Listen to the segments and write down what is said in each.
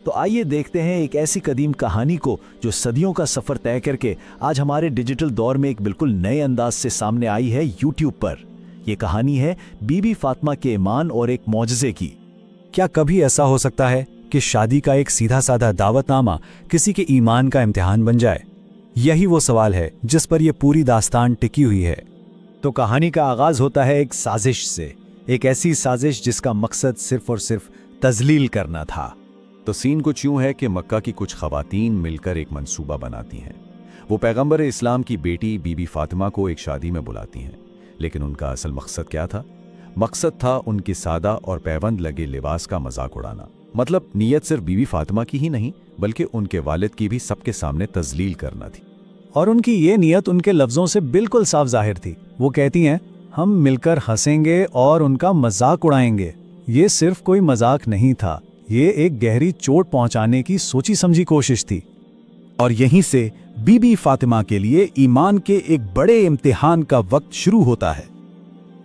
تو آئیے دیکھتے ہیں ایک ایسی قدیم کہانی کو جو صدیوں کا سفر طے کر کے آج ہمارے ڈیجیٹل دور میں ایک بالکل نئے انداز سے سامنے آئی ہے یوٹیوب پر۔ یہ کہانی ہے بی بی فاطمہ کے ایمان اور ایک معجزے کی۔ کیا کبھی ایسا ہو سکتا ہے کہ شادی کا ایک سیدھا سادہ دعوت نامہ کسی کے ایمان کا امتحان بن جائے؟ یہی وہ سوال ہے جس پر یہ پوری داستان ٹکی ہوئی ہے۔ تو کہانی کا آغاز ہوتا ہے ایک سازش سے، ایک ایسی سازش جس کا مقصد صرف اور صرف تذلیل کرنا تھا۔ تو سین کچھ یوں ہے کہ مکہ کی کچھ خواتین مل کر ایک منصوبہ بناتی ہیں۔ وہ پیغمبر اسلام کی بیٹی بی بی فاطمہ کو ایک شادی میں بلاتی ہیں، لیکن ان کا اصل مقصد کیا تھا؟ مقصد تھا ان کی سادہ اور پیوند لگے لباس کا مذاق اڑانا۔ مطلب نیت صرف بی بی فاطمہ کی ہی نہیں بلکہ ان کے والد کی بھی سب کے سامنے تذلیل کرنا تھی۔ اور ان کی یہ نیت ان کے لفظوں سے بالکل صاف ظاہر تھی۔ وہ کہتی ہیں، ہم مل کر ہنسیں گے اور ان کا مذاق اڑائیں گے۔ یہ صرف کوئی مذاق نہیں تھا، یہ ایک گہری چوٹ پہنچانے کی سوچی سمجھی کوشش تھی۔ اور یہیں سے بی بی فاطمہ کے لیے ایمان کے ایک بڑے امتحان کا وقت شروع ہوتا ہے۔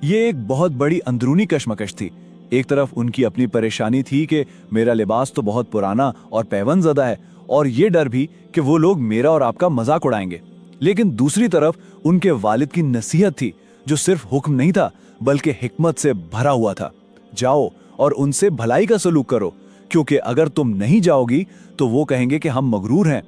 یہ ایک بہت بڑی اندرونی کشمکش تھی۔ ایک طرف ان کی اپنی پریشانی تھی کہ میرا لباس تو بہت پرانا اور پیوند زدہ ہے، اور یہ ڈر بھی کہ وہ لوگ میرا اور آپ کا مذاق اڑائیں گے۔ لیکن دوسری طرف ان کے والد کی نصیحت تھی جو صرف حکم نہیں تھا بلکہ حکمت سے بھرا ہوا تھا۔ جاؤ اور ان سے بھلائی کا سلوک کرو، کیونکہ اگر تم نہیں جاؤ گی تو وہ کہیں گے کہ ہم مغرور ہیں۔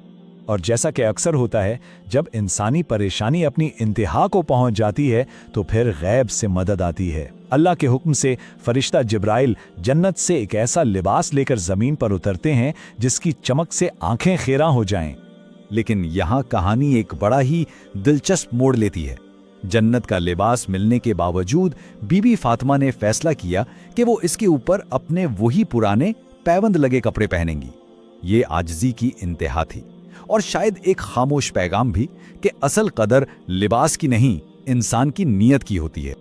اور جیسا کہ اکثر ہوتا ہے، جب انسانی پریشانی اپنی انتہا کو پہنچ جاتی ہے تو پھر غیب سے مدد آتی ہے۔ اللہ کے حکم سے فرشتہ جبرائیل جنت سے ایک ایسا لباس لے کر زمین پر اترتے ہیں جس کی چمک سے آنکھیں خیراں ہو جائیں۔ لیکن یہاں کہانی ایک بڑا ہی دلچسپ موڑ لیتی ہے۔ جنت کا لباس ملنے کے باوجود بی بی فاطمہ نے فیصلہ کیا کہ وہ اس کے اوپر اپنے وہی پرانے پیوند لگے کپڑے پہنیں گی۔ یہ عاجزی کی انتہا تھی، اور شاید ایک خاموش پیغام بھی کہ اصل قدر لباس کی نہیں، انسان کی نیت کی ہوتی ہے۔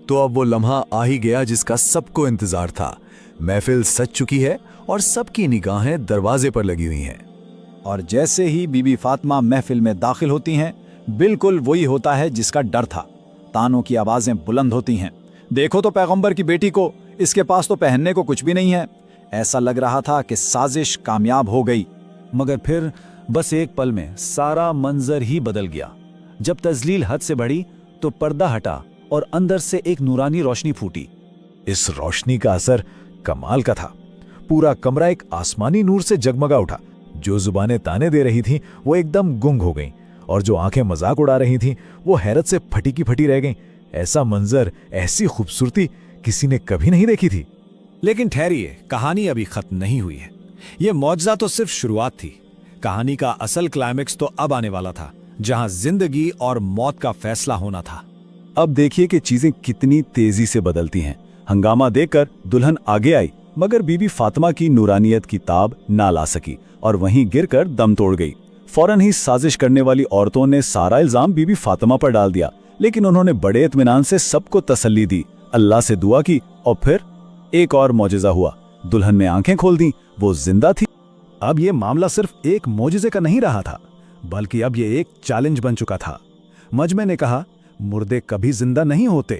تو اب وہ لمحہ آ ہی گیا جس کا سب کو انتظار تھا۔ محفل سج چکی ہے اور سب کی نگاہیں دروازے پر لگی ہوئی ہیں۔ اور جیسے ہی بی بی فاطمہ محفل میں داخل ہوتی ہیں، بالکل وہی ہوتا ہے جس کا ڈر تھا۔ تانوں کی آوازیں بلند ہوتی ہیں، دیکھو تو پیغمبر کی بیٹی کو، اس کے پاس تو پہننے کو کچھ بھی نہیں ہے۔ ایسا لگ رہا تھا کہ سازش کامیاب ہو گئی، مگر پھر بس ایک پل میں سارا منظر ہی بدل گیا۔ جب تذلیل حد سے بڑھی تو پردہ ہٹا اور اندر سے ایک نورانی روشنی پھوٹی۔ اس روشنی کا اثر کمال کا تھا۔ پورا کمرہ ایک آسمانی نور سے جگمگا اٹھا۔ جو زبانیں تانے دے رہی تھیں وہ ایک دم گنگ ہو گئیں، اور جو آنکھیں مذاق اڑا رہی تھیں وہ حیرت سے پھٹی کی پھٹی رہ گئیں۔ ایسا منظر، ایسی خوبصورتی کسی نے کبھی نہیں دیکھی تھی۔ لیکن ٹھہریے، کہانی ابھی ختم نہیں ہوئی ہے۔ یہ معجزہ تو صرف شروعات تھی۔ کہانی کا اصل کلائمیکس تو اب آنے والا تھا، جہاں زندگی اور موت کا فیصلہ ہونا تھا۔ اب دیکھیے کہ چیزیں کتنی تیزی سے بدلتی ہیں۔ ہنگامہ دیکھ کر دلہن آگے آئی، مگر بی بی فاطمہ کی نورانیت کی تاب نہ لا سکی اور وہیں گر کر دم توڑ گئی۔ فوراً ہی سازش کرنے والی عورتوں نے سارا الزام بی بی فاطمہ پر ڈال دیا، لیکن انہوں نے بڑے اطمینان سے سب کو تسلی دی، اللہ سے دعا کی، اور پھر ایک اور معجزہ ہوا۔ دلہن نے آنکھیں کھول دیں، وہ زندہ تھی۔ اب یہ معاملہ صرف ایک معجزے کا نہیں رہا تھا، بلکہ اب یہ ایک چیلنج بن چکا تھا۔ مجمع نے کہا، مردے کبھی زندہ نہیں ہوتے،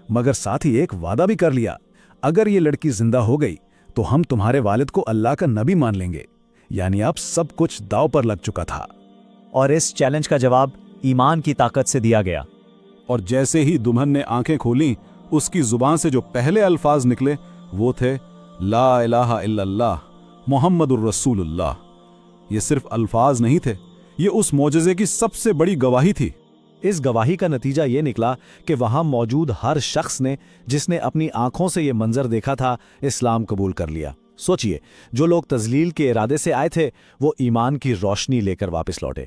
مگر ساتھ ہی ایک وعدہ بھی کر لیا، اگر یہ لڑکی زندہ ہو گئی تو ہم تمہارے والد کو اللہ کا نبی مان لیں گے۔ یعنی اب سب کچھ داؤ پر لگ چکا تھا۔ اور اس چیلنج کا جواب ایمان کی طاقت سے دیا گیا۔ اور جیسے ہی دلہن نے آنکھیں کھولیں، اس کی زبان سے جو پہلے الفاظ نکلے وہ تھے، لا الہ الا اللہ محمد الرسول اللہ۔ یہ صرف الفاظ نہیں تھے، یہ اس معجزے کی سب سے بڑی گواہی تھی۔ اس گواہی کا نتیجہ یہ نکلا کہ وہاں موجود ہر شخص نے، جس نے اپنی آنکھوں سے یہ منظر دیکھا تھا، اسلام قبول کر لیا۔ سوچئے، جو لوگ تذلیل کے ارادے سے آئے تھے وہ ایمان کی روشنی لے کر واپس لوٹے۔